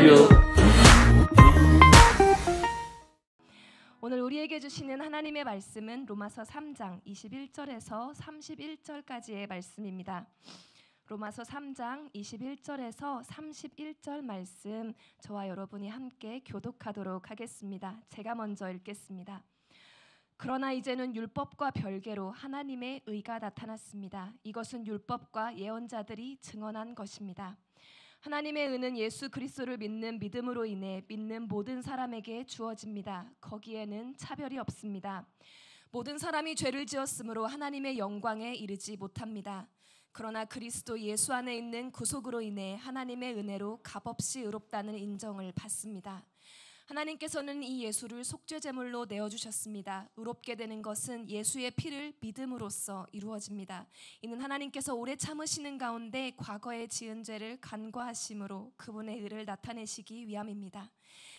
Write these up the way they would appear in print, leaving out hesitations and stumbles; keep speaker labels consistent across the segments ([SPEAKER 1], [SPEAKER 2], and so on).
[SPEAKER 1] 할렐루야.
[SPEAKER 2] 오늘 우리에게 주시는 하나님의 말씀은 로마서 3장 21절에서 31절까지의 말씀입니다. 로마서 3장 21절에서 31절 말씀, 저와 여러분이 함께 교독하도록 하겠습니다. 제가 먼저 읽겠습니다. 그러나 이제는 율법과 별개로 하나님의 의가 나타났습니다. 이것은 율법과 예언자들이 증언한 것입니다. 하나님의 의는 예수 그리스도를 믿는 믿음으로 인해 믿는 모든 사람에게 주어집니다. 거기에는 차별이 없습니다. 모든 사람이 죄를 지었으므로 하나님의 영광에 이르지 못합니다. 그러나 그리스도 예수 안에 있는 구속으로 인해 하나님의 은혜로 값없이 의롭다는 인정을 받습니다. 하나님께서는 이 예수를 속죄제물로 내어주셨습니다. 의롭게 되는 것은 예수의 피를 믿음으로써 이루어집니다. 이는 하나님께서 오래 참으시는 가운데 과거에 지은 죄를 간과하심으로 그분의 의를 나타내시기 위함입니다.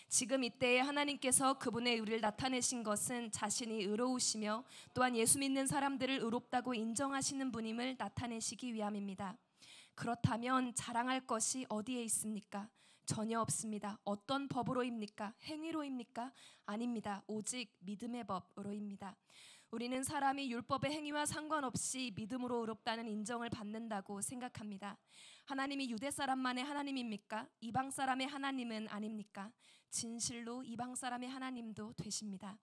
[SPEAKER 2] 지금 이때에 하나님께서 그분의 의를 나타내신 것은 자신이 의로우시며 또한 예수 믿는 사람들을 의롭다고 인정하시는 분임을 나타내시기 위함입니다. 그렇다면 자랑할 것이 어디에 있습니까? 전혀 없습니다. 어떤 법으로입니까? 행위로입니까? 아닙니다. 오직 믿음의 법으로입니다. 우리는 사람이 율법의 행위와 상관없이 믿음으로 의롭다는 인정을 받는다고 생각합니다. 하나님이 유대 사람만의 하나님입니까? 이방 사람의 하나님은 아닙니까? 진실로 이방 사람의 하나님도 되십니다.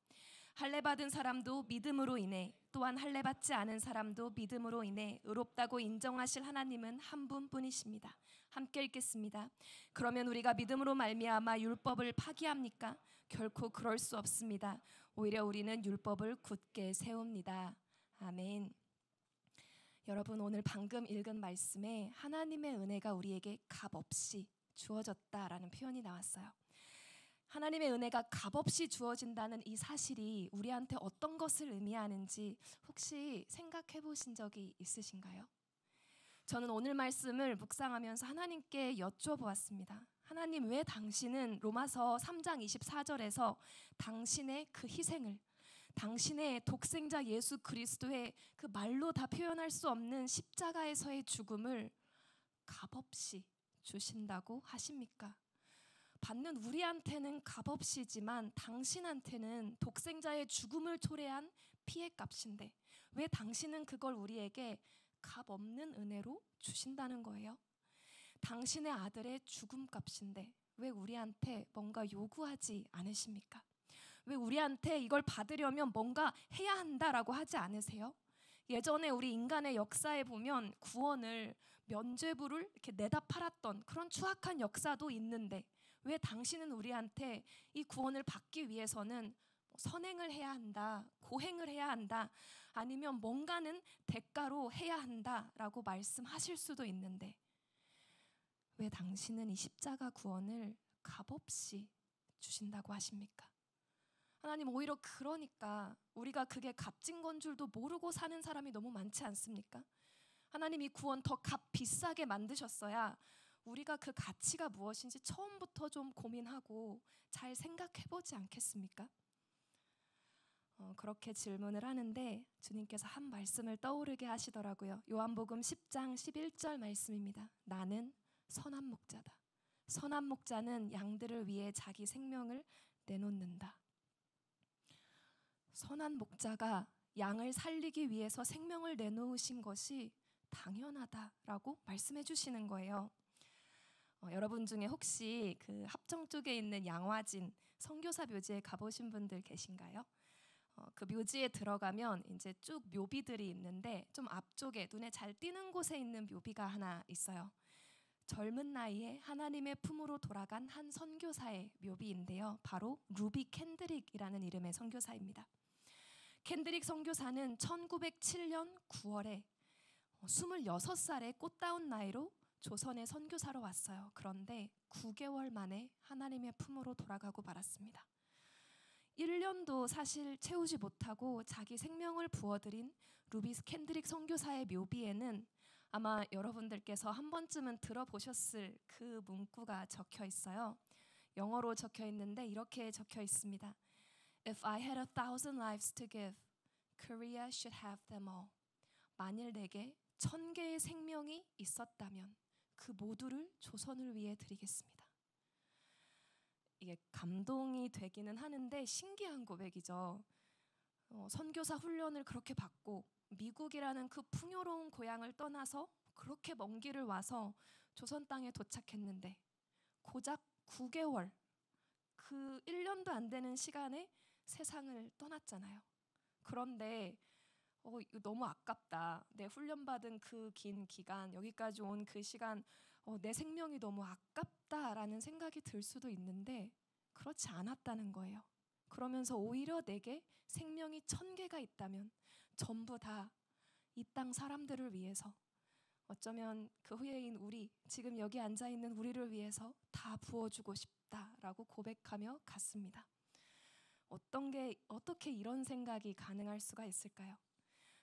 [SPEAKER 2] 할례 받은 사람도 믿음으로 인해, 또한 할례 받지 않은 사람도 믿음으로 인해 의롭다고 인정하실 하나님은 한 분뿐이십니다. 함께 읽겠습니다. 그러면 우리가 믿음으로 말미암아 율법을 파기합니까? 결코 그럴 수 없습니다. 오히려 우리는 율법을 굳게 세웁니다. 아멘. 여러분, 오늘 방금 읽은 말씀에 하나님의 은혜가 우리에게 값없이 주어졌다라는 표현이 나왔어요. 하나님의 은혜가 값없이 주어진다는 이 사실이 우리한테 어떤 것을 의미하는지 혹시 생각해 보신 적이 있으신가요? 저는 오늘 말씀을 묵상하면서 하나님께 여쭤보았습니다. 하나님, 왜 당신은 로마서 3장 24절에서 당신의 그 희생을, 당신의 독생자 예수 그리스도의 그 말로 다 표현할 수 없는 십자가에서의 죽음을 값없이 주신다고 하십니까? 받는 우리한테는 값없이지만 당신한테는 독생자의 죽음을 초래한 피의 값인데 왜 당신은 그걸 우리에게 값없는 은혜로 주신다는 거예요? 당신의 아들의 죽음 값인데 왜 우리한테 뭔가 요구하지 않으십니까? 왜 우리한테 이걸 받으려면 뭔가 해야 한다라고 하지 않으세요? 예전에 우리 인간의 역사에 보면 구원을 면죄부를 이렇게 내다 팔았던 그런 추악한 역사도 있는데 왜 당신은 우리한테 이 구원을 받기 위해서는 선행을 해야 한다, 고행을 해야 한다, 아니면 뭔가는 대가로 해야 한다라고 말씀하실 수도 있는데 왜 당신은 이 십자가 구원을 값없이 주신다고 하십니까? 하나님, 오히려 그러니까 우리가 그게 값진 건 줄도 모르고 사는 사람이 너무 많지 않습니까? 하나님, 이 구원 더 값 비싸게 만드셨어야 우리가 그 가치가 무엇인지 처음부터 좀 고민하고 잘 생각해보지 않겠습니까? 그렇게 질문을 하는데 주님께서 한 말씀을 떠오르게 하시더라고요. 요한복음 10장 11절 말씀입니다. 나는 선한 목자다. 선한 목자는 양들을 위해 자기 생명을 내놓는다. 선한 목자가 양을 살리기 위해서 생명을 내놓으신 것이 당연하다라고 말씀해 주시는 거예요. 여러분 중에 혹시 그 합정 쪽에 있는 양화진 선교사 묘지에 가보신 분들 계신가요? 그 묘지에 들어가면 이제 쭉 묘비들이 있는데 좀 앞쪽에 눈에 잘 띄는 곳에 있는 묘비가 하나 있어요. 젊은 나이에 하나님의 품으로 돌아간 한 선교사의 묘비인데요. 바로 루비 캔드릭이라는 이름의 선교사입니다. 캔드릭 선교사는 1907년 9월에 26살의 꽃다운 나이로 조선의 선교사로 왔어요. 그런데 9개월 만에 하나님의 품으로 돌아가고 말았습니다. 1년도 사실 채우지 못하고 자기 생명을 부어드린 루비 캔드릭 선교사의 묘비에는 아마 여러분들께서 한 번쯤은 들어보셨을 그 문구가 적혀 있어요. 영어로 적혀 있는데 이렇게 적혀 있습니다. If I had 1,000 lives to give, Korea should have them all. 만일 내게 1,000개의 생명이 있었다면 그 모두를 조선을 위해 드리겠습니다. 이게 감동이 되기는 하는데 신기한 고백이죠. 선교사 훈련을 그렇게 받고 미국이라는 그 풍요로운 고향을 떠나서 그렇게 먼 길을 와서 조선 땅에 도착했는데 고작 9개월, 그 1년도 안 되는 시간에 세상을 떠났잖아요. 그런데 이거 너무 아깝다. 내 훈련받은 그 긴 기간, 여기까지 온 그 시간, 내 생명이 너무 아깝다라는 생각이 들 수도 있는데 그렇지 않았다는 거예요. 그러면서 오히려 내게 생명이 1000개가 있다면 전부 다 이 땅 사람들을 위해서, 어쩌면 그 후예인 우리, 지금 여기 앉아있는 우리를 위해서 다 부어주고 싶다라고 고백하며 갔습니다. 어떻게 이런 생각이 가능할 수가 있을까요?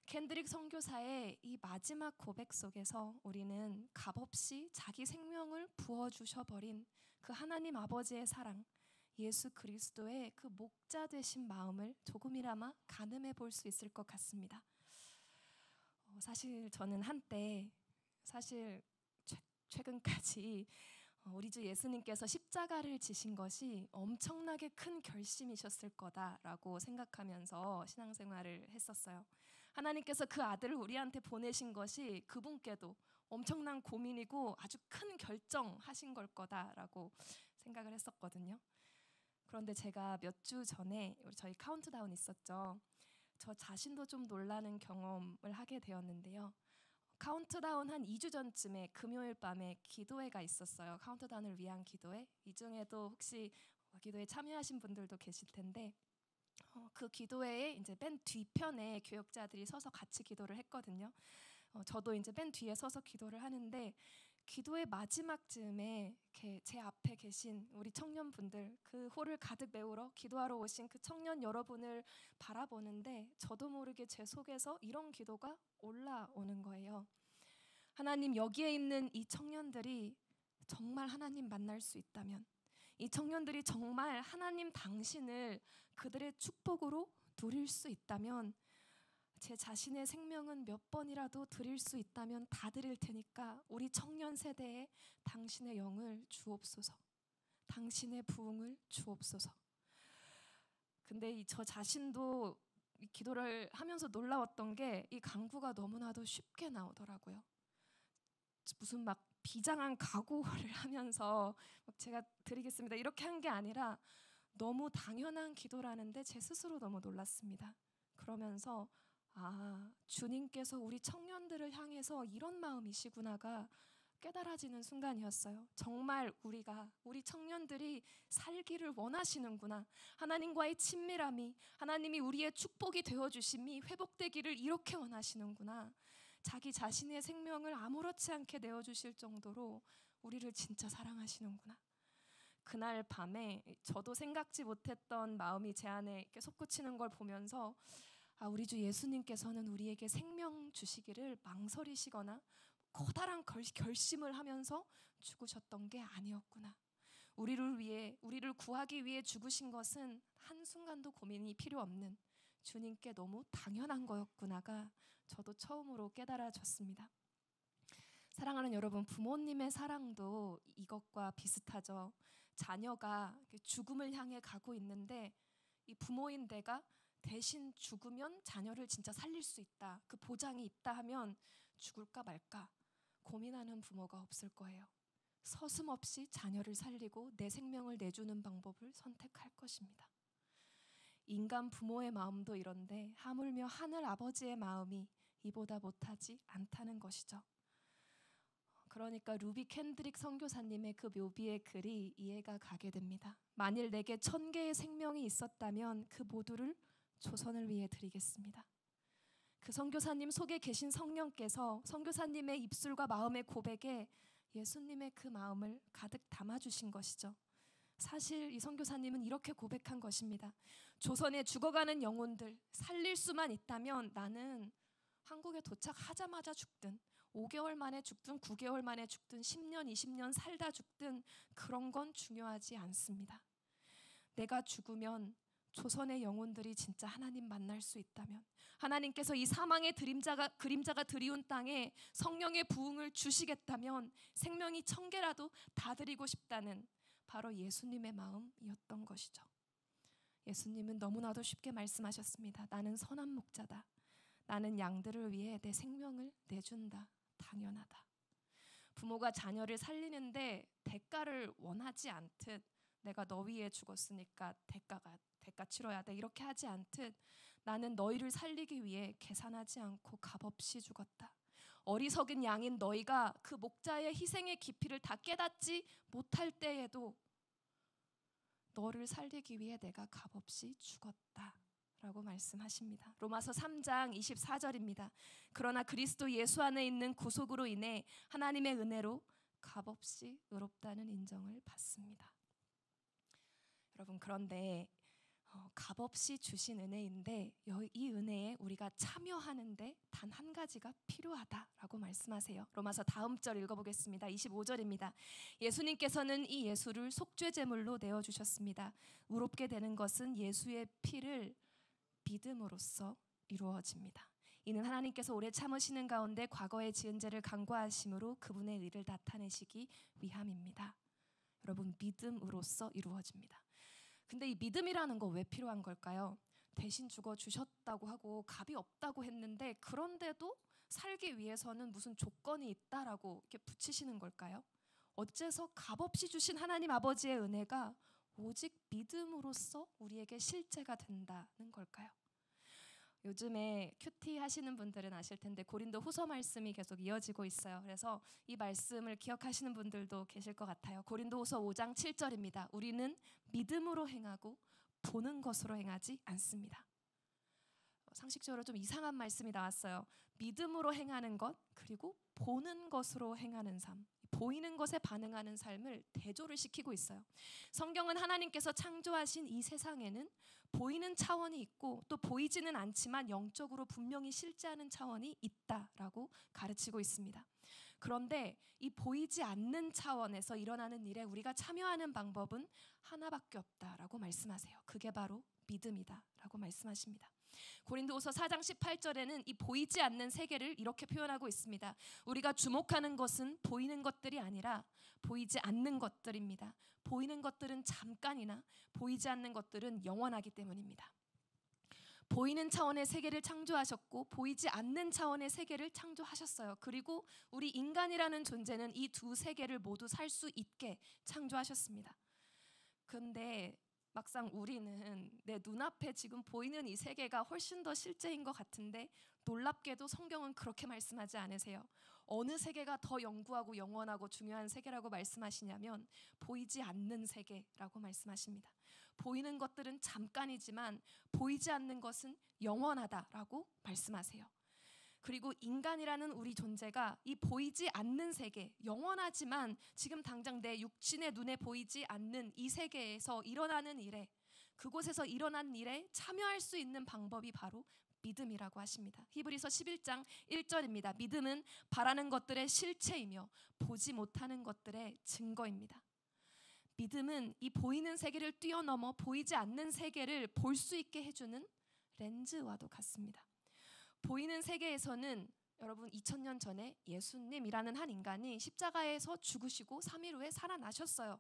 [SPEAKER 2] 켄드릭 선교사의 이 마지막 고백 속에서 우리는 값없이 자기 생명을 부어주셔버린 그 하나님 아버지의 사랑, 예수 그리스도의 그 목자 되신 마음을 조금이나마 가늠해 볼 수 있을 것 같습니다. 사실 저는 한때 최근까지 우리 주 예수님께서 십자가를 지신 것이 엄청나게 큰 결심이셨을 거다라고 생각하면서 신앙생활을 했었어요. 하나님께서 그 아들을 우리한테 보내신 것이 그분께도 엄청난 고민이고 아주 큰 결정하신 걸 거다라고 생각을 했었거든요. 그런데 제가 몇 주 전에 저희 카운트다운 있었죠. 저 자신도 좀 놀라는 경험을 하게 되었는데요. 카운트다운 한 2주 전쯤에 금요일 밤에 기도회가 있었어요. 카운트다운을 위한 기도회. 이 중에도 혹시 기도회 참여하신 분들도 계실 텐데 그 기도회에 이제 맨 뒤편에 교역자들이 서서 같이 기도를 했거든요. 저도 이제 맨 뒤에 서서 기도를 하는데 기도의 마지막 즈음에 이렇게 제 앞에 계신 우리 청년분들, 그 홀을 가득 메우러 기도하러 오신 그 청년 여러분을 바라보는데 저도 모르게 제 속에서 이런 기도가 올라오는 거예요. 하나님, 여기에 있는 이 청년들이 정말 하나님 만날 수 있다면, 이 청년들이 정말 하나님 당신을 그들의 축복으로 누릴 수 있다면, 제 자신의 생명은 몇 번이라도 드릴 수 있다면 다 드릴 테니까 우리 청년 세대에 당신의 영을 주옵소서, 당신의 부흥을 주옵소서. 근데 저 자신도 이 기도를 하면서 놀라웠던 게 이 간구가 너무나도 쉽게 나오더라고요. 무슨 막 비장한 각오를 하면서 제가 드리겠습니다 이렇게 한 게 아니라 너무 당연한 기도라는데 제 스스로 너무 놀랐습니다. 그러면서 주님께서 우리 청년들을 향해서 이런 마음이시구나가 깨달아지는 순간이었어요. 정말 우리 청년들이 살기를 원하시는구나. 하나님과의 친밀함이, 하나님이 우리의 축복이 되어주심이 회복되기를 이렇게 원하시는구나. 자기 자신의 생명을 아무렇지 않게 내어주실 정도로 우리를 진짜 사랑하시는구나. 그날 밤에 저도 생각지 못했던 마음이 제 안에 이렇게 솟구치는 걸 보면서 우리 주 예수님께서는 우리에게 생명 주시기를 망설이시거나 커다란 결심을 하면서 죽으셨던 게 아니었구나. 우리를 구하기 위해 죽으신 것은 한순간도 고민이 필요 없는 주님께 너무 당연한 거였구나가 저도 처음으로 깨달아졌습니다. 사랑하는 여러분, 부모님의 사랑도 이것과 비슷하죠. 자녀가 죽음을 향해 가고 있는데 이 부모인 내가 대신 죽으면 자녀를 진짜 살릴 수 있다, 그 보장이 있다 하면 죽을까 말까 고민하는 부모가 없을 거예요. 서슴없이 자녀를 살리고 내 생명을 내주는 방법을 선택할 것입니다. 인간 부모의 마음도 이런데 하물며 하늘 아버지의 마음이 이보다 못하지 않다는 것이죠. 그러니까 루비 켄드릭 선교사님의 그 묘비의 글이 이해가 가게 됩니다. 만일 내게 1000개의 생명이 있었다면 그 모두를 조선을 위해 드리겠습니다. 그 선교사님 속에 계신 성령께서 선교사님의 입술과 마음의 고백에 예수님의 그 마음을 가득 담아주신 것이죠. 사실 이 선교사님은 이렇게 고백한 것입니다. 조선에 죽어가는 영혼들 살릴 수만 있다면 나는 한국에 도착하자마자 죽든 5개월 만에 죽든 9개월 만에 죽든 10년 20년 살다 죽든 그런 건 중요하지 않습니다. 내가 죽으면 조선의 영혼들이 진짜 하나님 만날 수 있다면, 하나님께서 이 사망의 그림자가 드리운 땅에 성령의 부흥을 주시겠다면 생명이 1000개라도 다 드리고 싶다는 바로 예수님의 마음이었던 것이죠. 예수님은 너무나도 쉽게 말씀하셨습니다. 나는 선한 목자다. 나는 양들을 위해 내 생명을 내준다. 당연하다. 부모가 자녀를 살리는데 대가를 원하지 않듯 내가 너 위해 죽었으니까 대가 치러야 돼 이렇게 하지 않듯 나는 너희를 살리기 위해 계산하지 않고 값없이 죽었다. 어리석은 양인 너희가 그 목자의 희생의 깊이를 다 깨닫지 못할 때에도 너를 살리기 위해 내가 값없이 죽었다 라고 말씀하십니다. 로마서 3장 24절입니다. 그러나 그리스도 예수 안에 있는 구속으로 인해 하나님의 은혜로 값없이 의롭다는 인정을 받습니다. 여러분, 그런데 값없이 주신 은혜인데 이 은혜에 우리가 참여하는데 단 한 가지가 필요하다라고 말씀하세요. 로마서 다음 절 읽어보겠습니다. 25절입니다. 예수님께서는 이 예수를 속죄 제물로 내어주셨습니다. 의롭게 되는 것은 예수의 피를 믿음으로써 이루어집니다. 이는 하나님께서 오래 참으시는 가운데 과거에 지은 죄를 간과하심으로 그분의 의를 나타내시기 위함입니다. 여러분, 믿음으로써 이루어집니다. 근데 이 믿음이라는 거 왜 필요한 걸까요? 대신 죽어 주셨다고 하고 값이 없다고 했는데 그런데도 살기 위해서는 무슨 조건이 있다라고 이렇게 붙이시는 걸까요? 어째서 값없이 주신 하나님 아버지의 은혜가 오직 믿음으로써 우리에게 실제가 된다는 걸까요? 요즘에 큐티 하시는 분들은 아실 텐데 고린도 후서 말씀이 계속 이어지고 있어요. 그래서 이 말씀을 기억하시는 분들도 계실 것 같아요. 고린도 후서 5장 7절입니다. 우리는 믿음으로 행하고 보는 것으로 행하지 않습니다. 상식적으로 좀 이상한 말씀이 나왔어요. 믿음으로 행하는 것 그리고 보는 것으로 행하는 삶, 보이는 것에 반응하는 삶을 대조를 시키고 있어요. 성경은 하나님께서 창조하신 이 세상에는 보이는 차원이 있고 또 보이지는 않지만 영적으로 분명히 실제하는 차원이 있다라고 가르치고 있습니다. 그런데 이 보이지 않는 차원에서 일어나는 일에 우리가 참여하는 방법은 하나밖에 없다라고 말씀하세요. 그게 바로 믿음이다라고 말씀하십니다. 고린도후서 4장 18절에는 이 보이지 않는 세계를 이렇게 표현하고 있습니다. 우리가 주목하는 것은 보이는 것들이 아니라 보이지 않는 것들입니다. 보이는 것들은 잠깐이나 보이지 않는 것들은 영원하기 때문입니다. 보이는 차원의 세계를 창조하셨고 보이지 않는 차원의 세계를 창조하셨어요. 그리고 우리 인간이라는 존재는 이 두 세계를 모두 살 수 있게 창조하셨습니다. 그런데 막상 우리는 내 눈앞에 지금 보이는 이 세계가 훨씬 더 실제인 것 같은데 놀랍게도 성경은 그렇게 말씀하지 않으세요. 어느 세계가 더 영구하고 영원하고 중요한 세계라고 말씀하시냐면 보이지 않는 세계라고 말씀하십니다. 보이는 것들은 잠깐이지만 보이지 않는 것은 영원하다라고 말씀하세요. 그리고 인간이라는 우리 존재가 이 보이지 않는 세계, 영원하지만 지금 당장 내 육신의 눈에 보이지 않는 이 세계에서 일어나는 일에, 그곳에서 일어난 일에 참여할 수 있는 방법이 바로 믿음이라고 하십니다. 히브리서 11장 1절입니다. 믿음은 바라는 것들의 실체이며 보지 못하는 것들의 증거입니다. 믿음은 이 보이는 세계를 뛰어넘어 보이지 않는 세계를 볼 수 있게 해주는 렌즈와도 같습니다. 보이는 세계에서는 여러분 2000년 전에 예수님이라는 한 인간이 십자가에서 죽으시고 3일 후에 살아나셨어요.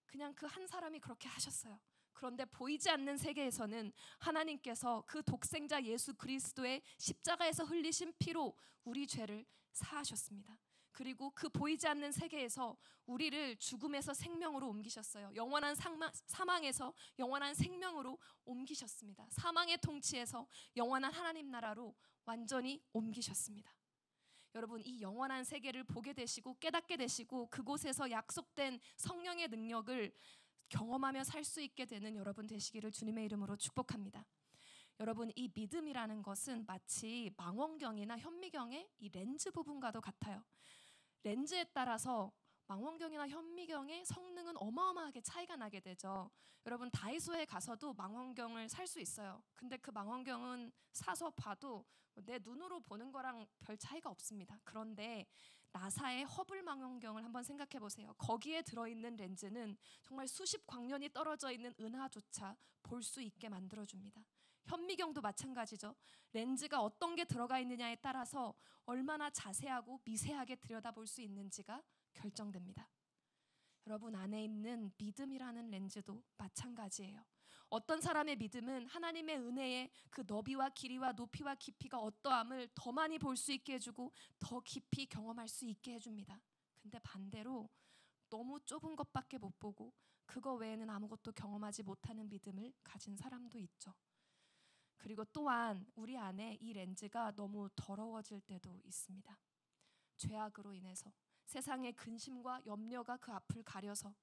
[SPEAKER 2] 그냥 그 한 사람이 그렇게 하셨어요. 그런데 보이지 않는 세계에서는 하나님께서 그 독생자 예수 그리스도의 십자가에서 흘리신 피로 우리 죄를 사하셨습니다. 그리고 그 보이지 않는 세계에서 우리를 죽음에서 생명으로 옮기셨어요. 영원한 사망에서 영원한 생명으로 옮기셨습니다. 사망의 통치에서 영원한 하나님 나라로 완전히 옮기셨습니다. 여러분, 이 영원한 세계를 보게 되시고 깨닫게 되시고 그곳에서 약속된 성령의 능력을 경험하며 살 수 있게 되는 여러분 되시기를 주님의 이름으로 축복합니다. 여러분, 이 믿음이라는 것은 마치 망원경이나 현미경의 이 렌즈 부분과도 같아요. 렌즈에 따라서 망원경이나 현미경의 성능은 어마어마하게 차이가 나게 되죠. 여러분, 다이소에 가서도 망원경을 살 수 있어요. 근데 그 망원경은 사서 봐도 내 눈으로 보는 거랑 별 차이가 없습니다. 그런데 나사의 허블 망원경을 한번 생각해 보세요. 거기에 들어있는 렌즈는 정말 수십 광년이 떨어져 있는 은하조차 볼 수 있게 만들어줍니다. 현미경도 마찬가지죠. 렌즈가 어떤 게 들어가 있느냐에 따라서 얼마나 자세하고 미세하게 들여다볼 수 있는지가 결정됩니다. 여러분 안에 있는 믿음이라는 렌즈도 마찬가지예요. 어떤 사람의 믿음은 하나님의 은혜의 그 너비와 길이와 높이와 깊이가 어떠함을 더 많이 볼 수 있게 해주고 더 깊이 경험할 수 있게 해줍니다. 근데 반대로 너무 좁은 것밖에 못 보고 그거 외에는 아무것도 경험하지 못하는 믿음을 가진 사람도 있죠. 그리고 또한 우리 안에 이 렌즈가 너무 더러워질 때도 있습니다. 죄악으로 인해서 세상의 근심과 염려가 그 앞을 가려서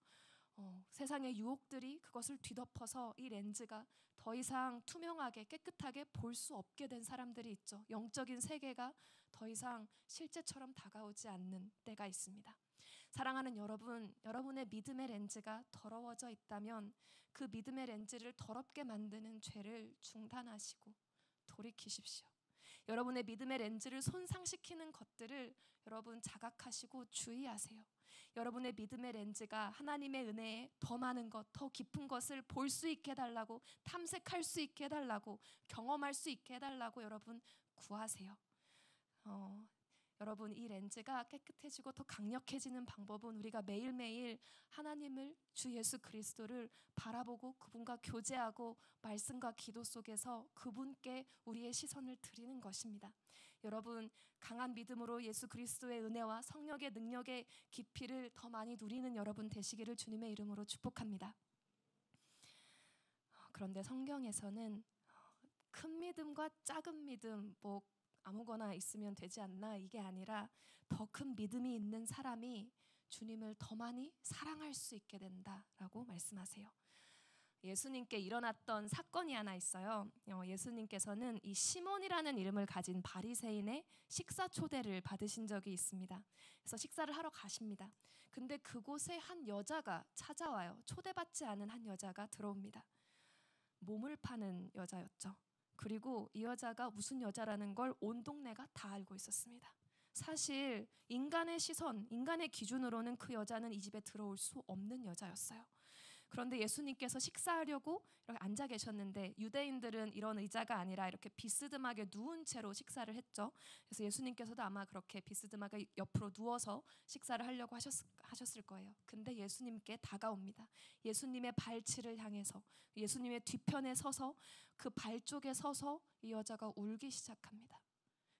[SPEAKER 2] 세상의 유혹들이 그것을 뒤덮어서 이 렌즈가 더 이상 투명하게 깨끗하게 볼 수 없게 된 사람들이 있죠. 영적인 세계가 더 이상 실제처럼 다가오지 않는 때가 있습니다. 사랑하는 여러분, 여러분의 믿음의 렌즈가 더러워져 있다면 그 믿음의 렌즈를 더럽게 만드는 죄를 중단하시고 돌이키십시오. 여러분의 믿음의 렌즈를 손상시키는 것들을 여러분 자각하시고 주의하세요. 여러분의 믿음의 렌즈가 하나님의 은혜에 더 많은 것, 더 깊은 것을 볼 수 있게 해달라고, 탐색할 수 있게 해달라고, 경험할 수 있게 해달라고 여러분 구하세요. 여러분 이 렌즈가 깨끗해지고 더 강력해지는 방법은 우리가 매일매일 하나님을, 주 예수 그리스도를 바라보고 그분과 교제하고 말씀과 기도 속에서 그분께 우리의 시선을 드리는 것입니다. 여러분 강한 믿음으로 예수 그리스도의 은혜와 성령의 능력의 깊이를 더 많이 누리는 여러분 되시기를 주님의 이름으로 축복합니다. 그런데 성경에서는 큰 믿음과 작은 믿음 아무거나 있으면 되지 않나, 이게 아니라 더 큰 믿음이 있는 사람이 주님을 더 많이 사랑할 수 있게 된다라고 말씀하세요. 예수님께 일어났던 사건이 하나 있어요. 예수님께서는 이 시몬이라는 이름을 가진 바리새인의 식사 초대를 받으신 적이 있습니다. 그래서 식사를 하러 가십니다. 근데 그곳에 한 여자가 찾아와요. 초대받지 않은 한 여자가 들어옵니다. 몸을 파는 여자였죠. 그리고 이 여자가 무슨 여자라는 걸 온 동네가 다 알고 있었습니다. 사실 인간의 시선, 인간의 기준으로는 그 여자는 이 집에 들어올 수 없는 여자였어요. 그런데 예수님께서 식사하려고 이렇게 앉아 계셨는데 유대인들은 이런 의자가 아니라 이렇게 비스듬하게 누운 채로 식사를 했죠. 그래서 예수님께서도 아마 그렇게 비스듬하게 옆으로 누워서 식사를 하려고 하셨을 거예요. 근데 예수님께 다가옵니다. 예수님의 발치를 향해서 예수님의 뒤편에 서서 그 발 쪽에 서서 이 여자가 울기 시작합니다.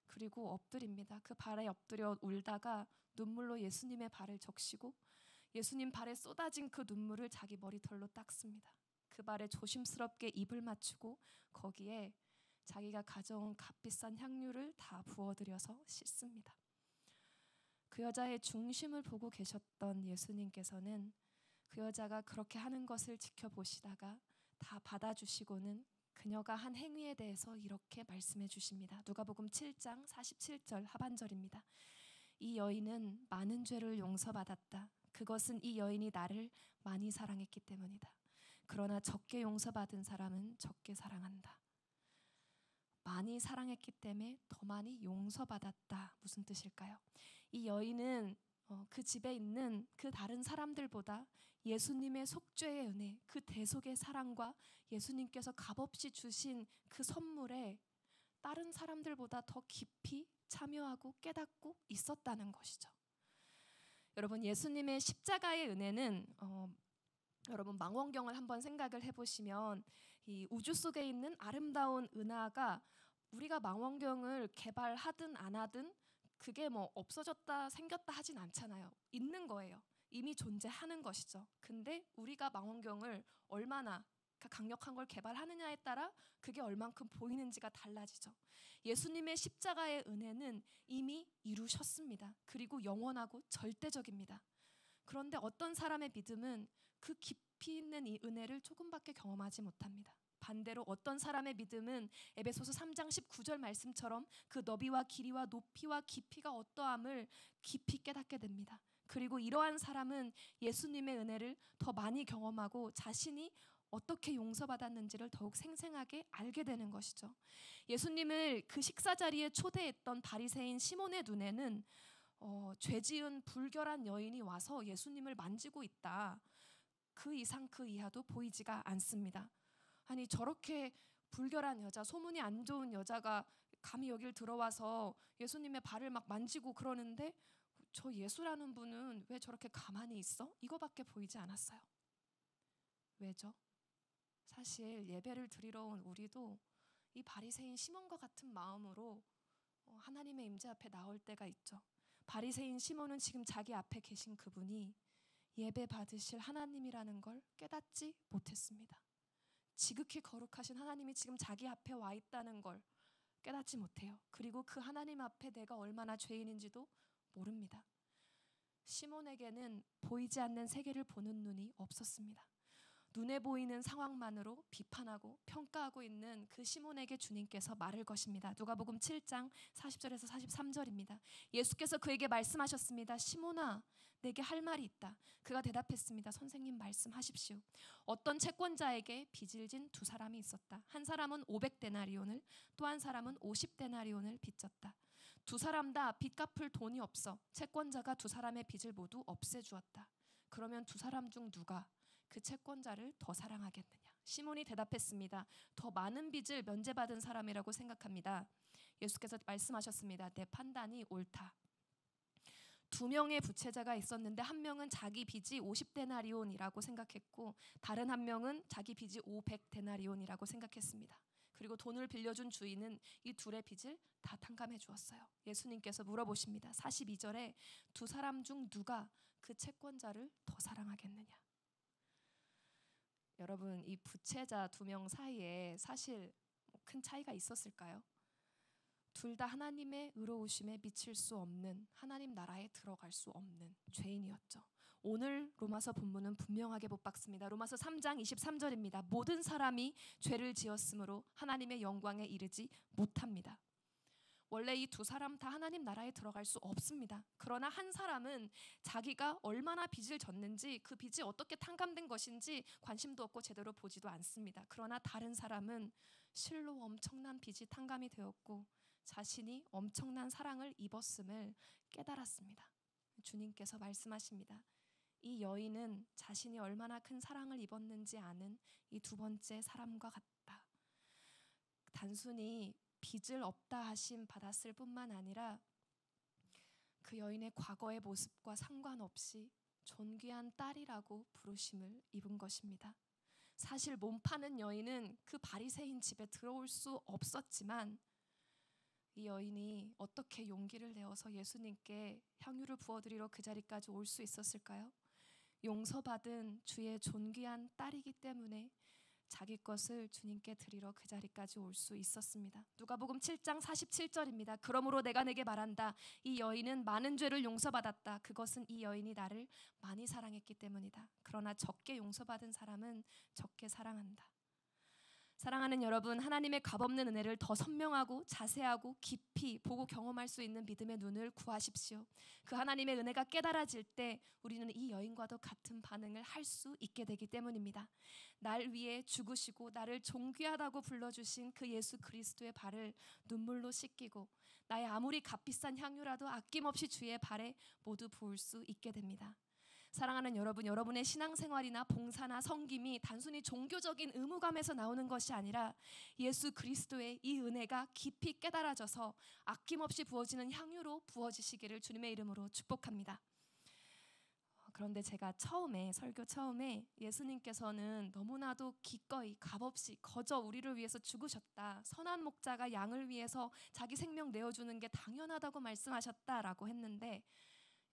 [SPEAKER 2] 그리고 엎드립니다. 그 발에 엎드려 울다가 눈물로 예수님의 발을 적시고 예수님 발에 쏟아진 그 눈물을 자기 머리털로 닦습니다. 그 발에 조심스럽게 입을 맞추고 거기에 자기가 가져온 값비싼 향유를 다 부어들여서 씻습니다. 그 여자의 중심을 보고 계셨던 예수님께서는 그 여자가 그렇게 하는 것을 지켜보시다가 다 받아주시고는 그녀가 한 행위에 대해서 이렇게 말씀해 주십니다. 누가복음 7장 47절 하반절입니다. 이 여인은 많은 죄를 용서받았다. 그것은 이 여인이 나를 많이 사랑했기 때문이다. 그러나 적게 용서받은 사람은 적게 사랑한다. 많이 사랑했기 때문에 더 많이 용서받았다. 무슨 뜻일까요? 이 여인은 그 집에 있는 그 다른 사람들보다 예수님의 속죄의 은혜, 그 대속의 사랑과 예수님께서 값없이 주신 그 선물에 다른 사람들보다 더 깊이 참여하고 깨닫고 있었다는 것이죠. 여러분 예수님의 십자가의 은혜는 여러분 망원경을 한번 생각을 해보시면 이 우주 속에 있는 아름다운 은하가 우리가 망원경을 개발하든 안 하든 그게 없어졌다 생겼다 하진 않잖아요. 있는 거예요. 이미 존재하는 것이죠. 근데 우리가 망원경을 얼마나 강력한 걸 개발하느냐에 따라 그게 얼만큼 보이는지가 달라지죠. 예수님의 십자가의 은혜는 이미 이루셨습니다. 그리고 영원하고 절대적입니다. 그런데 어떤 사람의 믿음은 그 깊이 있는 이 은혜를 조금밖에 경험하지 못합니다. 반대로 어떤 사람의 믿음은 에베소서 3장 19절 말씀처럼 그 너비와 길이와 높이와 깊이가 어떠함을 깊이 깨닫게 됩니다. 그리고 이러한 사람은 예수님의 은혜를 더 많이 경험하고 자신이 어떻게 용서받았는지를 더욱 생생하게 알게 되는 것이죠. 예수님을 그 식사 자리에 초대했던 바리새인 시몬의 눈에는 죄 지은 불결한 여인이 와서 예수님을 만지고 있다. 그 이상 그 이하도 보이지가 않습니다. 아니 저렇게 불결한 여자, 소문이 안 좋은 여자가 감히 여길 들어와서 예수님의 발을 막 만지고 그러는데 저 예수라는 분은 왜 저렇게 가만히 있어? 이거밖에 보이지 않았어요. 왜죠? 사실 예배를 드리러 온 우리도 이 바리새인 시몬과 같은 마음으로 하나님의 임재 앞에 나올 때가 있죠. 바리새인 시몬은 지금 자기 앞에 계신 그분이 예배 받으실 하나님이라는 걸 깨닫지 못했습니다. 지극히 거룩하신 하나님이 지금 자기 앞에 와 있다는 걸 깨닫지 못해요. 그리고 그 하나님 앞에 내가 얼마나 죄인인지도 모릅니다. 시몬에게는 보이지 않는 세계를 보는 눈이 없었습니다. 눈에 보이는 상황만으로 비판하고 평가하고 있는 그 시몬에게 주님께서 말을 거십니다. 누가복음 7장 40절에서 43절입니다. 예수께서 그에게 말씀하셨습니다. 시몬아, 내게 할 말이 있다. 그가 대답했습니다. 선생님, 말씀하십시오. 어떤 채권자에게 빚을 진 두 사람이 있었다. 한 사람은 500데나리온을, 또 한 사람은 50데나리온을 빚졌다. 두 사람 다 빚 갚을 돈이 없어 채권자가 두 사람의 빚을 모두 없애주었다. 그러면 두 사람 중 누가 그 채권자를 더 사랑하겠느냐? 시몬이 대답했습니다. 더 많은 빚을 면제받은 사람이라고 생각합니다. 예수께서 말씀하셨습니다. 내 판단이 옳다. 두 명의 부채자가 있었는데 한 명은 자기 빚이 50데나리온이라고 생각했고 다른 한 명은 자기 빚이 500데나리온이라고 생각했습니다. 그리고 돈을 빌려준 주인은 이 둘의 빚을 다 탕감해 주었어요. 예수님께서 물어보십니다. 42절에 두 사람 중 누가 그 채권자를 더 사랑하겠느냐? 여러분, 이 부채자 두 명 사이에 사실 큰 차이가 있었을까요? 둘 다 하나님의 의로우심에 미칠 수 없는, 하나님 나라에 들어갈 수 없는 죄인이었죠. 오늘 로마서 본문은 분명하게 못 박습니다. 로마서 3장 23절입니다. 모든 사람이 죄를 지었으므로 하나님의 영광에 이르지 못합니다. 원래 이 두 사람 다 하나님 나라에 들어갈 수 없습니다. 그러나 한 사람은 자기가 얼마나 빚을 졌는지, 그 빚이 어떻게 탕감된 것인지 관심도 없고 제대로 보지도 않습니다. 그러나 다른 사람은 실로 엄청난 빚이 탕감이 되었고 자신이 엄청난 사랑을 입었음을 깨달았습니다. 주님께서 말씀하십니다. 이 여인은 자신이 얼마나 큰 사랑을 입었는지 아는 이 두 번째 사람과 같다. 단순히 빚을 없다 하심 받았을 뿐만 아니라 그 여인의 과거의 모습과 상관없이 존귀한 딸이라고 부르심을 입은 것입니다. 사실 몸 파는 여인은 그 바리새인 집에 들어올 수 없었지만 이 여인이 어떻게 용기를 내어서 예수님께 향유를 부어드리러 그 자리까지 올 수 있었을까요? 용서받은 주의 존귀한 딸이기 때문에 자기 것을 주님께 드리러 그 자리까지 올 수 있었습니다. 누가복음 7장 47절입니다. 그러므로 내가 내게 말한다. 이 여인은 많은 죄를 용서받았다. 그것은 이 여인이 나를 많이 사랑했기 때문이다. 그러나 적게 용서받은 사람은 적게 사랑한다. 사랑하는 여러분, 하나님의 값없는 은혜를 더 선명하고 자세하고 깊이 보고 경험할 수 있는 믿음의 눈을 구하십시오. 그 하나님의 은혜가 깨달아질 때 우리는 이 여인과도 같은 반응을 할 수 있게 되기 때문입니다. 날 위해 죽으시고 나를 존귀하다고 불러주신 그 예수 그리스도의 발을 눈물로 씻기고 나의 아무리 값비싼 향유라도 아낌없이 주의 발에 모두 부을 수 있게 됩니다. 사랑하는 여러분, 여러분의 신앙생활이나 봉사나 섬김이 단순히 종교적인 의무감에서 나오는 것이 아니라 예수 그리스도의 이 은혜가 깊이 깨달아져서 아낌없이 부어지는 향유로 부어지시기를 주님의 이름으로 축복합니다. 그런데 제가 설교 처음에 예수님께서는 너무나도 기꺼이 값없이 거저 우리를 위해서 죽으셨다. 선한 목자가 양을 위해서 자기 생명 내어주는 게 당연하다고 말씀하셨다라고 했는데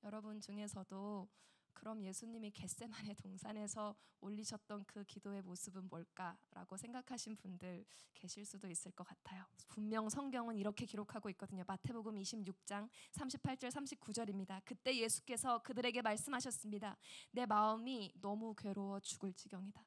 [SPEAKER 2] 여러분 중에서도 그럼 예수님이 겟세마네 동산에서 올리셨던 그 기도의 모습은 뭘까라고 생각하신 분들 계실 수도 있을 것 같아요. 분명 성경은 이렇게 기록하고 있거든요. 마태복음 26장 38절 39절입니다. 그때 예수께서 그들에게 말씀하셨습니다. 내 마음이 너무 괴로워 죽을 지경이다.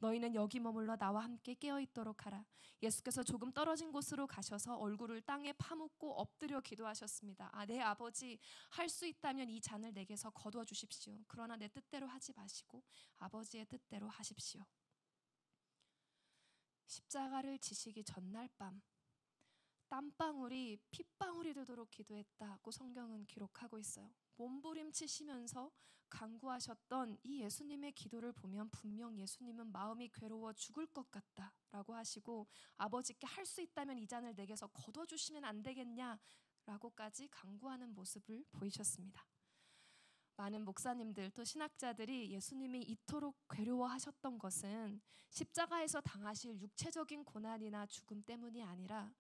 [SPEAKER 2] 너희는 여기 머물러 나와 함께 깨어있도록 하라. 예수께서 조금 떨어진 곳으로 가셔서 얼굴을 땅에 파묻고 엎드려 기도하셨습니다. 내 아버지, 할 수 있다면 이 잔을 내게서 거두어 주십시오. 그러나 내 뜻대로 하지 마시고 아버지의 뜻대로 하십시오. 십자가를 지시기 전날 밤 땀방울이 핏방울이 되도록 기도했다고 성경은 기록하고 있어요. 몸부림치시면서 간구하셨던 이 예수님의 기도를 보면 분명 예수님은 마음이 괴로워 죽을 것 같다라고 하시고 아버지께 할 수 있다면 이 잔을 내게서 거둬주시면 안 되겠냐라고까지 간구하는 모습을 보이셨습니다. 많은 목사님들 또 신학자들이 예수님이 이토록 괴로워하셨던 것은 십자가에서 당하실 육체적인 고난이나 죽음 때문이 아니라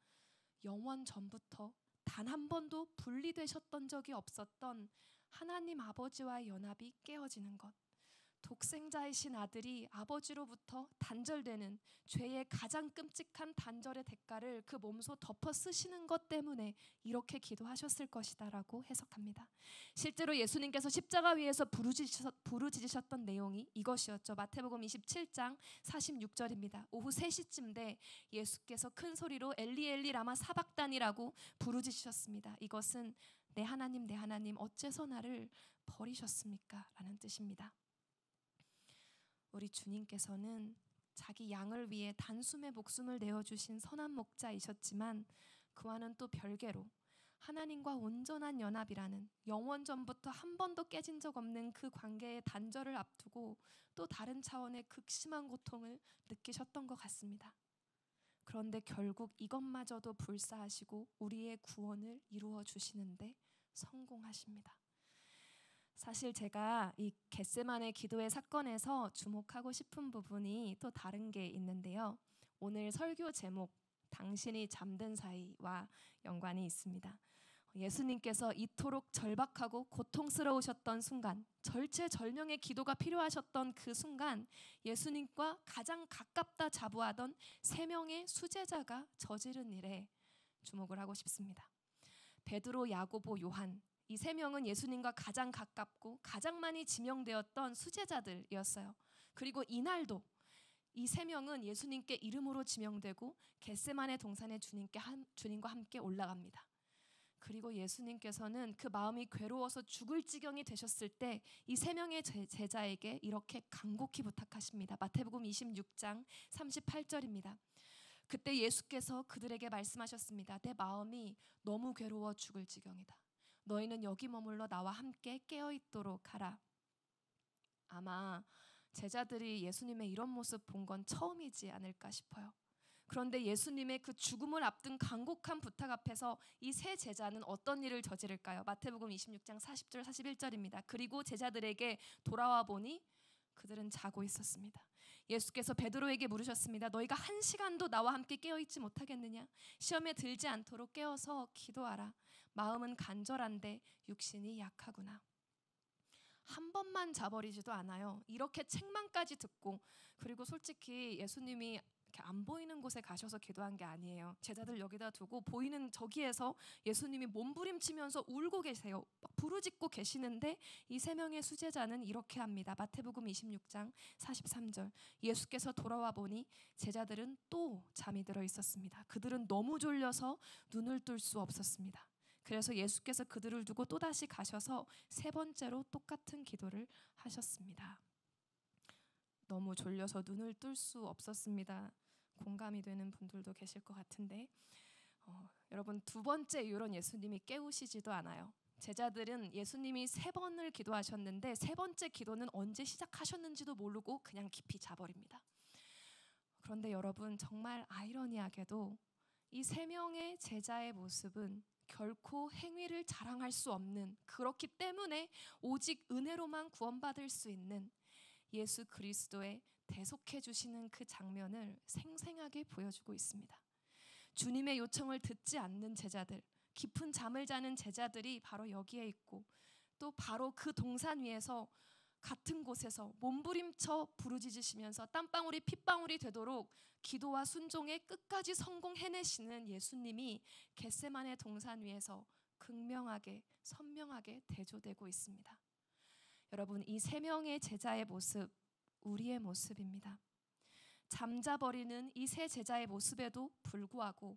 [SPEAKER 2] 영원 전부터 단 한 번도 분리되셨던 적이 없었던 하나님 아버지와의 연합이 깨어지는 것, 독생자이신 아들이 아버지로부터 단절되는 죄의 가장 끔찍한 단절의 대가를 그 몸소 덮어 쓰시는 것 때문에 이렇게 기도하셨을 것이다라고 해석합니다. 실제로 예수님께서 십자가 위에서 부르짖으셨던 내용이 이것이었죠. 마태복음 27장 46절입니다. 오후 3시쯤 돼 예수께서 큰 소리로 엘리 엘리 라마 사박단이라고 부르짖으셨습니다. 이것은 내 하나님 어째서 나를 버리셨습니까? 라는 뜻입니다. 우리 주님께서는 자기 양을 위해 단숨에 목숨을 내어주신 선한 목자이셨지만 그와는 또 별개로 하나님과 온전한 연합이라는 영원 전부터 한 번도 깨진 적 없는 그 관계의 단절을 앞두고 또 다른 차원의 극심한 고통을 느끼셨던 것 같습니다. 그런데 결국 이것마저도 불사하시고 우리의 구원을 이루어 주시는데 성공하십니다. 사실 제가 이 겟세마네 기도의 사건에서 주목하고 싶은 부분이 또 다른 게 있는데요. 오늘 설교 제목 당신이 잠든 사이와 연관이 있습니다. 예수님께서 이토록 절박하고 고통스러우셨던 순간, 절체절명의 기도가 필요하셨던 그 순간 예수님과 가장 가깝다 자부하던 3명의 수제자가 저지른 일에 주목을 하고 싶습니다. 베드로, 야고보, 요한, 이 3명은 예수님과 가장 가깝고 가장 많이 지명되었던 수제자들이었어요. 그리고 이날도 이 3명은 예수님께 이름으로 지명되고 겟세마네 동산에 주님과 함께 올라갑니다. 그리고 예수님께서는 그 마음이 괴로워서 죽을 지경이 되셨을 때 이 3명의 제자에게 이렇게 간곡히 부탁하십니다. 마태복음 26장 38절입니다. 그때 예수께서 그들에게 말씀하셨습니다. 내 마음이 너무 괴로워 죽을 지경이다. 너희는 여기 머물러 나와 함께 깨어있도록 하라. 아마 제자들이 예수님의 이런 모습 본 건 처음이지 않을까 싶어요. 그런데 예수님의 그 죽음을 앞둔 간곡한 부탁 앞에서 이 3 제자는 어떤 일을 저지를까요? 마태복음 26장 40절 41절입니다. 그리고 제자들에게 돌아와 보니 그들은 자고 있었습니다. 예수께서 베드로에게 물으셨습니다. 너희가 1시간도 나와 함께 깨어있지 못하겠느냐? 시험에 들지 않도록 깨어서 기도하라. 마음은 간절한데 육신이 약하구나. 한 번만 자버리지도 않아요. 이렇게 책망까지 듣고, 그리고 솔직히 예수님이 이렇게 안 보이는 곳에 가셔서 기도한 게 아니에요. 제자들 여기다 두고 보이는 저기에서 예수님이 몸부림치면서 울고 계세요. 막 부르짖고 계시는데 이 3명의 수제자는 이렇게 합니다. 마태복음 26장 43절. 예수께서 돌아와 보니 제자들은 또 잠이 들어 있었습니다. 그들은 너무 졸려서 눈을 뜰 수 없었습니다. 그래서 예수께서 그들을 두고 또다시 가셔서 3번째로 똑같은 기도를 하셨습니다. 너무 졸려서 눈을 뜰 수 없었습니다. 공감이 되는 분들도 계실 것 같은데 여러분, 2번째 이유로 예수님이 깨우시지도 않아요. 제자들은 예수님이 3번을 기도하셨는데 3번째 기도는 언제 시작하셨는지도 모르고 그냥 깊이 자버립니다. 그런데 여러분, 정말 아이러니하게도 이 3명의 제자의 모습은 결코 행위를 자랑할 수 없는, 그렇기 때문에 오직 은혜로만 구원받을 수 있는 예수 그리스도의 대속해 주시는 그 장면을 생생하게 보여주고 있습니다. 주님의 요청을 듣지 않는 제자들, 깊은 잠을 자는 제자들이 바로 여기에 있고, 또 바로 그 동산 위에서 같은 곳에서 몸부림쳐 부르짖으시면서 땀방울이 핏방울이 되도록 기도와 순종에 끝까지 성공해내시는 예수님이 겟세마네 동산 위에서 극명하게 선명하게 대조되고 있습니다. 여러분, 이 3명의 제자의 모습, 우리의 모습입니다. 잠자버리는 이 3 제자의 모습에도 불구하고,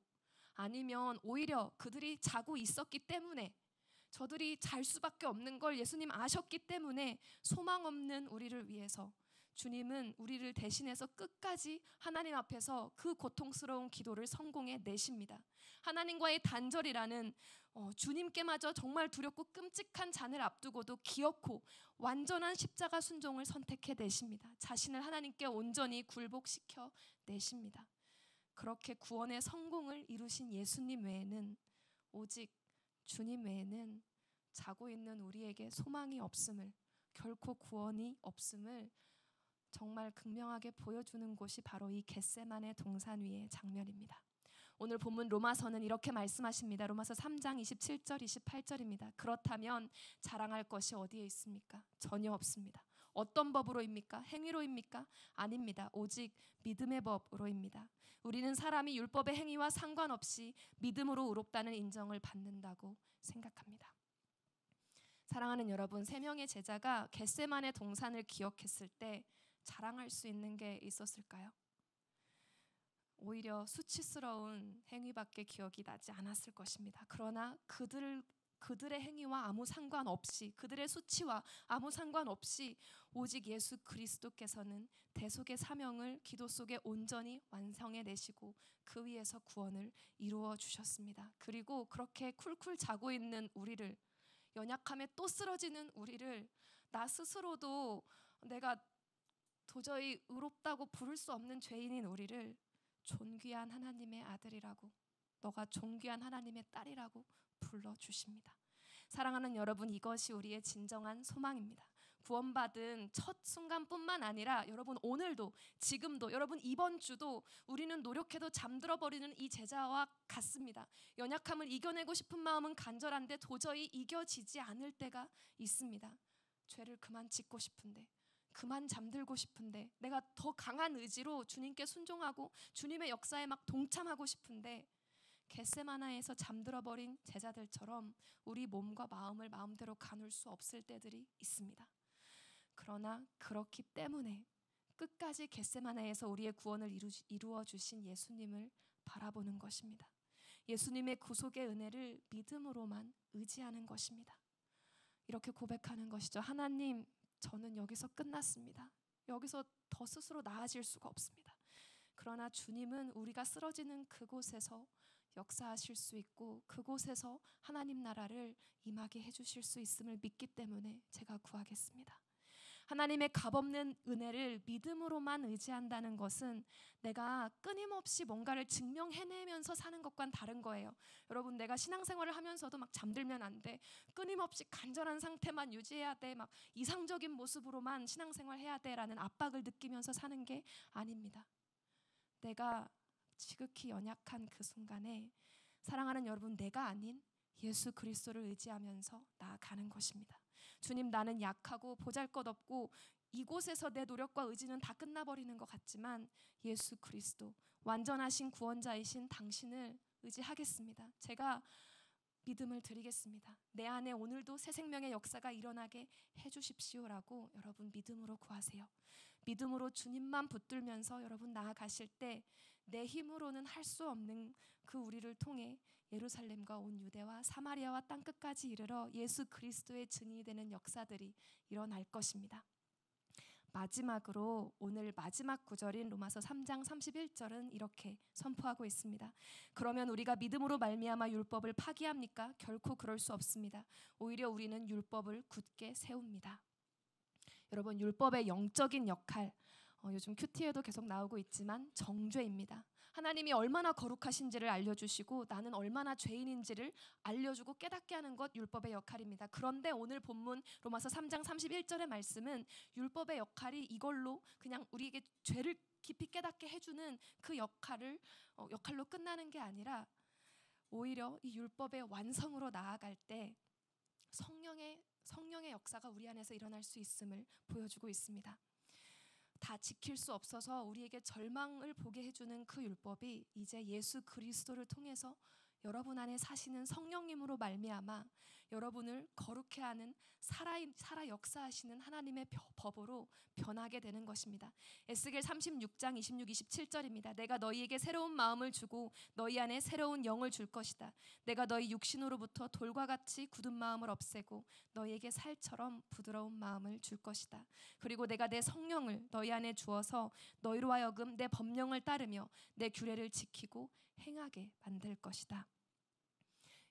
[SPEAKER 2] 아니면 오히려 그들이 자고 있었기 때문에, 저들이 잘 수밖에 없는 걸 예수님 아셨기 때문에 소망 없는 우리를 위해서 주님은 우리를 대신해서 끝까지 하나님 앞에서 그 고통스러운 기도를 성공해 내십니다. 하나님과의 단절이라는 주님께마저 정말 두렵고 끔찍한 잔을 앞두고도 기어코 완전한 십자가 순종을 선택해 내십니다. 자신을 하나님께 온전히 굴복시켜 내십니다. 그렇게 구원의 성공을 이루신 예수님 외에는, 오직 주님 외에는 자고 있는 우리에게 소망이 없음을, 결코 구원이 없음을 정말 극명하게 보여주는 곳이 바로 이 겟세마네 동산 위의 장면입니다. 오늘 본문 로마서는 이렇게 말씀하십니다. 로마서 3장 27절 28절입니다. 그렇다면 자랑할 것이 어디에 있습니까? 전혀 없습니다. 어떤 법으로입니까? 행위로입니까? 아닙니다. 오직 믿음의 법으로입니다. 우리는 사람이 율법의 행위와 상관없이 믿음으로 의롭다는 인정을 받는다고 생각합니다. 사랑하는 여러분, 세 명의 제자가 겟세마네 동산을 기억했을 때 자랑할 수 있는 게 있었을까요? 오히려 수치스러운 행위밖에 기억이 나지 않았을 것입니다. 그러나 그들의 행위와 아무 상관없이, 그들의 수치와 아무 상관없이 오직 예수 그리스도께서는 대속의 사명을 기도 속에 온전히 완성해 내시고 그 위에서 구원을 이루어 주셨습니다. 그리고 그렇게 쿨쿨 자고 있는 우리를, 연약함에 또 쓰러지는 우리를, 나 스스로도 내가 도저히 의롭다고 부를 수 없는 죄인인 우리를 존귀한 하나님의 아들이라고, 너가 존귀한 하나님의 딸이라고 불러주십니다. 사랑하는 여러분, 이것이 우리의 진정한 소망입니다. 구원받은 첫 순간뿐만 아니라 여러분 오늘도, 지금도, 여러분 이번 주도 우리는 노력해도 잠들어버리는 이 제자와 같습니다. 연약함을 이겨내고 싶은 마음은 간절한데 도저히 이겨지지 않을 때가 있습니다. 죄를 그만 짓고 싶은데, 그만 잠들고 싶은데, 내가 더 강한 의지로 주님께 순종하고 주님의 역사에 막 동참하고 싶은데 겟세마나에서 잠들어버린 제자들처럼 우리 몸과 마음을 마음대로 가눌 수 없을 때들이 있습니다. 그러나 그렇기 때문에 끝까지 겟세마나에서 우리의 구원을 이루어 주신 예수님을 바라보는 것입니다. 예수님의 구속의 은혜를 믿음으로만 의지하는 것입니다. 이렇게 고백하는 것이죠. 하나님, 저는 여기서 끝났습니다. 여기서 더 스스로 나아질 수가 없습니다. 그러나 주님은 우리가 쓰러지는 그곳에서 역사하실 수 있고 그곳에서 하나님 나라를 임하게 해주실 수 있음을 믿기 때문에 제가 구하겠습니다. 하나님의 값없는 은혜를 믿음으로만 의지한다는 것은 내가 끊임없이 뭔가를 증명해내면서 사는 것과는 다른 거예요. 여러분, 내가 신앙생활을 하면서도 막 잠들면 안 돼, 끊임없이 간절한 상태만 유지해야 돼, 막 이상적인 모습으로만 신앙생활 해야 돼라는 압박을 느끼면서 사는 게 아닙니다. 내가 지극히 연약한 그 순간에 사랑하는 여러분, 내가 아닌 예수 그리스도를 의지하면서 나아가는 것입니다. 주님, 나는 약하고 보잘것없고 이곳에서 내 노력과 의지는 다 끝나버리는 것 같지만 예수 그리스도, 완전하신 구원자이신 당신을 의지하겠습니다. 제가 믿음을 드리겠습니다. 내 안에 오늘도 새 생명의 역사가 일어나게 해주십시오라고 여러분 믿음으로 구하세요. 믿음으로 주님만 붙들면서 여러분 나아가실 때 내 힘으로는 할 수 없는 그 우리를 통해 예루살렘과 온 유대와 사마리아와 땅끝까지 이르러 예수 그리스도의 증인이 되는 역사들이 일어날 것입니다. 마지막으로 오늘 마지막 구절인 로마서 3장 31절은 이렇게 선포하고 있습니다. 그러면 우리가 믿음으로 말미암아 율법을 파기합니까? 결코 그럴 수 없습니다. 오히려 우리는 율법을 굳게 세웁니다. 여러분, 율법의 영적인 역할, 요즘 큐티에도 계속 나오고 있지만 정죄입니다. 하나님이 얼마나 거룩하신지를 알려주시고 나는 얼마나 죄인인지를 알려주고 깨닫게 하는 것 율법의 역할입니다. 그런데 오늘 본문 로마서 3장 31절의 말씀은 율법의 역할이 이걸로 그냥 우리에게 죄를 깊이 깨닫게 해주는 그 역할로 끝나는 게 아니라 오히려 이 율법의 완성으로 나아갈 때 성령의 역사가 우리 안에서 일어날 수 있음을 보여주고 있습니다. 다 지킬 수 없어서 우리에게 절망을 보게 해주는 그 율법이 이제 예수 그리스도를 통해서 여러분 안에 사시는 성령님으로 말미암아 여러분을 거룩해 하는 살아 역사하시는 하나님의 법으로 변하게 되는 것입니다. 에스겔 36장 26, 27절입니다. 내가 너희에게 새로운 마음을 주고 너희 안에 새로운 영을 줄 것이다. 내가 너희 육신으로부터 돌과 같이 굳은 마음을 없애고 너희에게 살처럼 부드러운 마음을 줄 것이다. 그리고 내가 내 성령을 너희 안에 주어서 너희로 하여금 내 법령을 따르며 내 규례를 지키고 행하게 만들 것이다.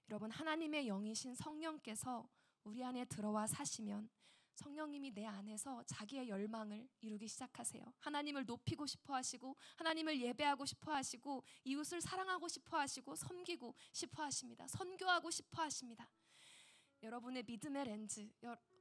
[SPEAKER 2] 여러분, 하나님의 영이신 성령께서 우리 안에 들어와 사시면 성령님이 내 안에서 자기의 열망을 이루기 시작하세요. 하나님을 높이고 싶어 하시고 하나님을 예배하고 싶어 하시고 이웃을 사랑하고 싶어 하시고 섬기고 싶어 하십니다. 선교하고 싶어 하십니다. 여러분의 믿음의 렌즈,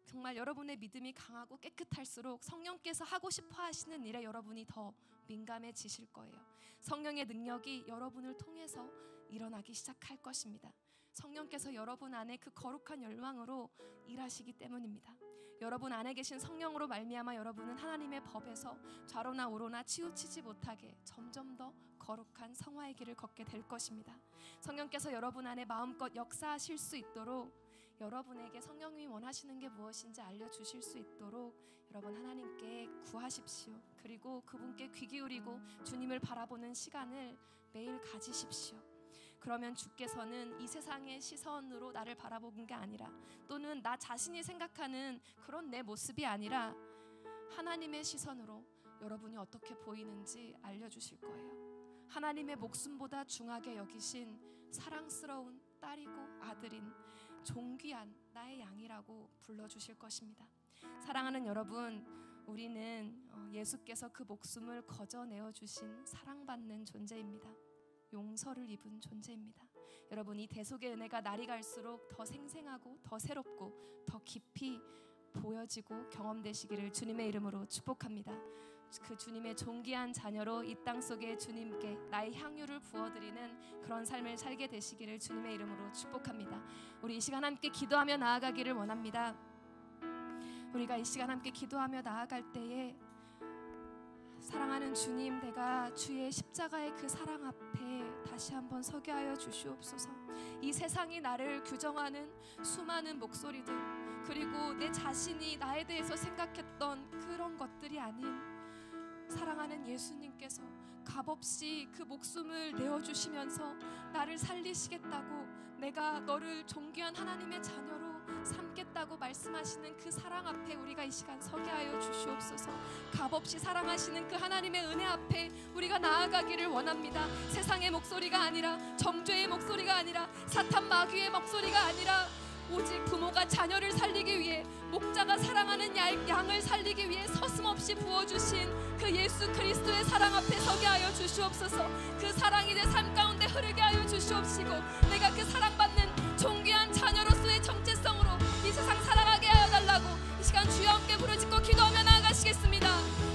[SPEAKER 2] 정말 여러분의 믿음이 강하고 깨끗할수록 성령께서 하고 싶어 하시는 일에 여러분이 더 민감해지실 거예요. 성령의 능력이 여러분을 통해서 일어나기 시작할 것입니다. 성령께서 여러분 안에 그 거룩한 열망으로 일하시기 때문입니다. 여러분 안에 계신 성령으로 말미암아 여러분은 하나님의 법에서 좌로나 우로나 치우치지 못하게 점점 더 거룩한 성화의 길을 걷게 될 것입니다. 성령께서 여러분 안에 마음껏 역사하실 수 있도록, 여러분에게 성령님이 원하시는 게 무엇인지 알려주실 수 있도록 여러분 하나님께 구하십시오. 그리고 그분께 귀 기울이고 주님을 바라보는 시간을 매일 가지십시오. 그러면 주께서는 이 세상의 시선으로 나를 바라보는 게 아니라, 또는 나 자신이 생각하는 그런 내 모습이 아니라 하나님의 시선으로 여러분이 어떻게 보이는지 알려주실 거예요. 하나님의 목숨보다 중하게 여기신 사랑스러운 딸이고 아들인 존귀한 나의 양이라고 불러주실 것입니다. 사랑하는 여러분, 우리는 예수께서 그 목숨을 거저내어 주신 사랑받는 존재입니다. 용서를 입은 존재입니다. 여러분, 이 대속의 은혜가 날이 갈수록 더 생생하고 더 새롭고 더 깊이 보여지고 경험되시기를 주님의 이름으로 축복합니다. 그 주님의 존귀한 자녀로 이 땅 속에 주님께 나의 향유를 부어드리는 그런 삶을 살게 되시기를 주님의 이름으로 축복합니다. 우리 이 시간 함께 기도하며 나아가기를 원합니다. 우리가 이 시간 함께 기도하며 나아갈 때에 사랑하는 주님, 내가 주의 십자가의 그 사랑 앞에 다시 한번 서게 하여 주시옵소서. 이 세상이 나를 규정하는 수많은 목소리들, 그리고 내 자신이 나에 대해서 생각했던 그런 것들이 아닌 사랑하는 예수님께서 값없이 그 목숨을 내어주시면서 나를 살리시겠다고, 내가 너를 존귀한 하나님의 자녀로 삼겠다고 말씀하시는 그 사랑 앞에 우리가 이 시간 서게 하여 주시옵소서. 값없이 사랑하시는 그 하나님의 은혜 앞에 우리가 나아가기를 원합니다. 세상의 목소리가 아니라, 정죄의 목소리가 아니라, 사탄 마귀의 목소리가 아니라, 오직 부모가 자녀를 살리기 위해, 목자가 사랑하는 양을 살리기 위해 서슴없이 부어주신 그 예수 그리스도의 사랑 앞에 서게 하여 주시옵소서. 그 사랑이 내 삶 가운데 흐르게 하여 주시옵시고, 내가 그 사랑받는 존귀한 자녀로서의 정체성으로 이 세상 살아가게 하여 달라고 이 시간 주여 함께 부르짖고 기도하며 나아가시겠습니다.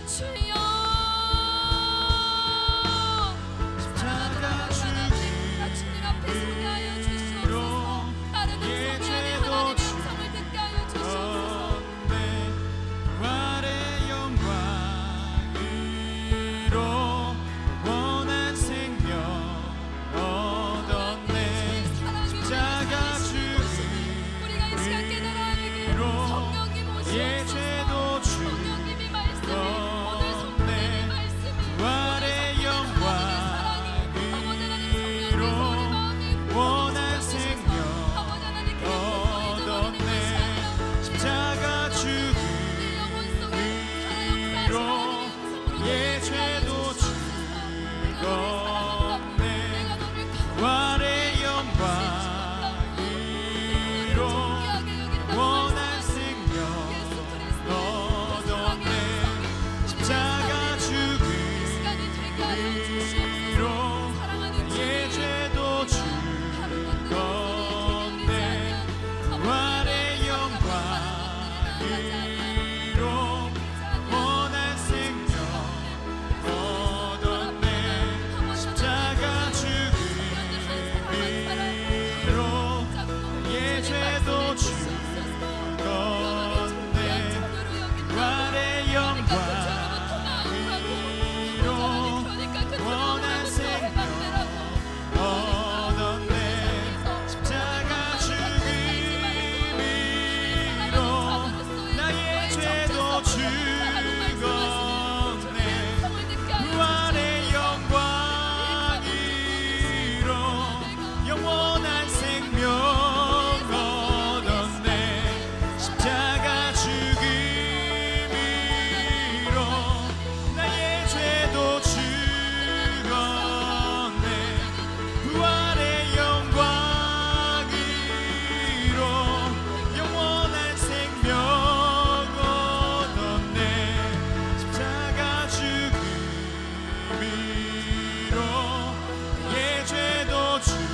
[SPEAKER 2] 주여,
[SPEAKER 1] 십자가 주님,
[SPEAKER 2] 나 주님 앞에 서게 하여 주시옵소서. 다른 음성 외에 하나님의 음성을 듣게 하여 주시옵소서.
[SPEAKER 1] 부활의 영광으로 원한 생명 얻었네. 십자가 주님,
[SPEAKER 2] 우리가 이 시간 깨달아 알기를 성령님
[SPEAKER 1] 예
[SPEAKER 2] 오시옵소서.
[SPEAKER 1] 죄도
[SPEAKER 2] 성령님이 말씀이, 오늘 성령님의 말씀이
[SPEAKER 1] 부활의 영광으로 원한 생명 얻었네. 십자가 죽음으로 예 죄도 죽었네. 부활의 영광으로 원한 생명 얻었네. 십자가 죽음으로 예 죄도 죽었네. 부활의 영광으로 원한 생명 얻었네. 십자가 죽음으로 예 죄도 죽었네. 부활의 영광으로 원한 생명 얻었네. 십자가 죽음으로 나의 죄도 죽었네. 부활의 영광으로 영원한 생명 얻었네. 십자가 죽음으로 나의 죄도 죽었네. 부활의 영광으로 영원한 생명 얻었네. 십자가 죽음으로 예 죄도 죽었네.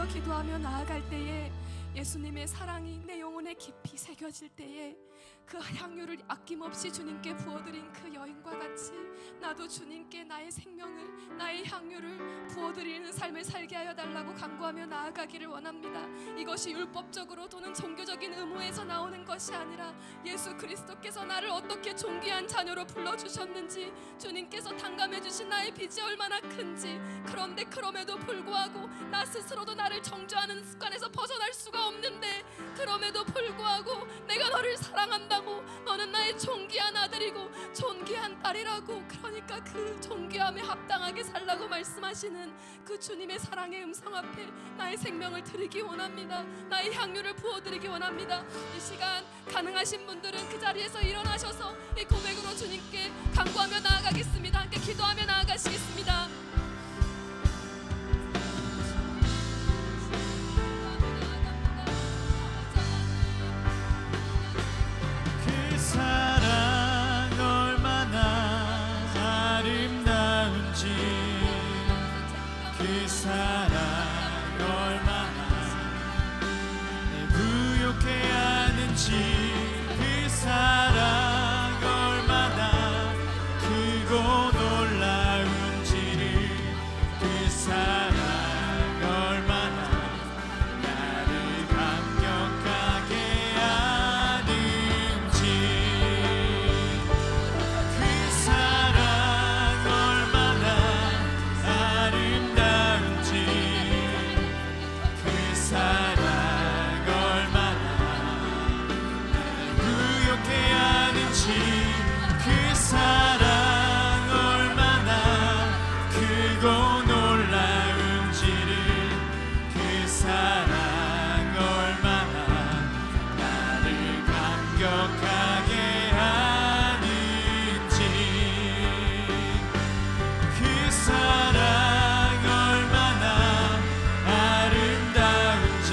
[SPEAKER 3] 기도하며 나아갈 때에 예수님의 사랑이 내 영혼에 깊이 새겨질 때에 그 향유를 아낌없이 주님께 부어드린 그 여인과 같이 나도 주님께 나의 생명을, 나의 향유를 부어드리는 삶을 살게 하여 달라고 간구하며 나아가기를 원합니다. 이것이 율법적으로 또는 종교적인 의무에서 나오는 것이 아니라 예수 그리스도께서 나를 어떻게 존귀한 자녀로 불러주셨는지, 주님께서 탕감해 주신 나의 빚이 얼마나 큰지, 그런데 그럼에도 불구하고 나 스스로도 나를 정죄하는 습관에서 벗어날 수가 없는데, 그럼에도 불구하고 내가 너를 사랑한다고, 너는 나의 존귀한 아들이고 존귀한 딸이라고, 그러니까 그 존귀함에 합당하게 살라고 말씀하시는 그 주님의 사랑의 음성 앞에 나의 생명을 드리기 원합니다. 나의 향유를 부어드리기 원합니다. 이 시간 가능하신 분들은 그 자리에서 일어나셔서 이 고백으로 주님께 간구하며 나아가겠습니다. 함께 기도하며 나아가시겠습니다.
[SPEAKER 1] 사랑 얼마나 아름다운지, 그 사랑 얼마나 내 부욕해 하는지, 그 사랑 얼마나 크고 놀라운지를, 그 사랑 얼마나 나를 감격하게 하는지, 그 사랑 얼마나 아름다운지, 그 사랑 얼마나 부욕해 하는지, 그 사랑 얼마나 크고 놀라운지를, 그 사랑 얼마나 나를 감격하게 하는지, 그 사랑 얼마나 아름다운지,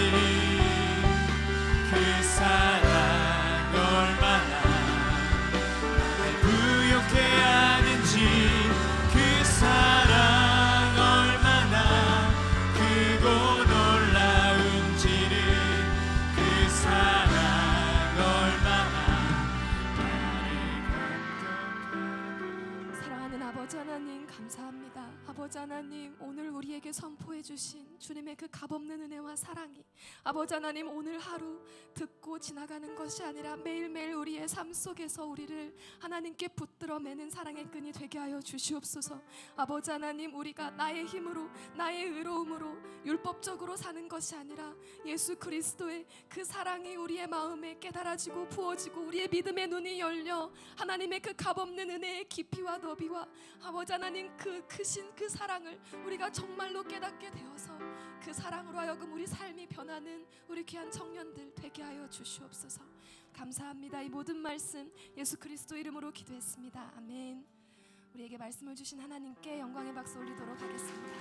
[SPEAKER 1] 그 사랑 얼마나 부욕해 하는지, 그 사랑 얼마나 크고 놀라운지를, 그 사랑 얼마나 나를 감격하게.
[SPEAKER 3] 사랑하는 아버지 하나님, 감사합니다. 아버지 하나님, 오늘 우리에게 선포해 주신 주님의 그 값없는 은혜와 사랑이, 아버지 하나님, 오늘 하루 듣고 지나가는 것이 아니라 매일매일 우리의 삶 속에서 우리를 하나님께 붙들어 매는 사랑의 끈이 되게 하여 주시옵소서. 아버지 하나님, 우리가 나의 힘으로, 나의 의로움으로 율법적으로 사는 것이 아니라 예수 그리스도의 그 사랑이 우리의 마음에 깨달아지고 부어지고 우리의 믿음의 눈이 열려 하나님의 그 값없는 은혜의 깊이와 너비와 아버지 하나님 그 크신 그 사랑을 우리가 정말로 깨닫게 되어서 그 사랑으로 하여금 우리 삶이 변하는 우리 귀한 청년들 되게 하여 주시옵소서. 감사합니다. 이 모든 말씀 예수 그리스도 이름으로 기도했습니다. 아멘. 우리에게 말씀을 주신 하나님께 영광의 박수 올리도록 하겠습니다.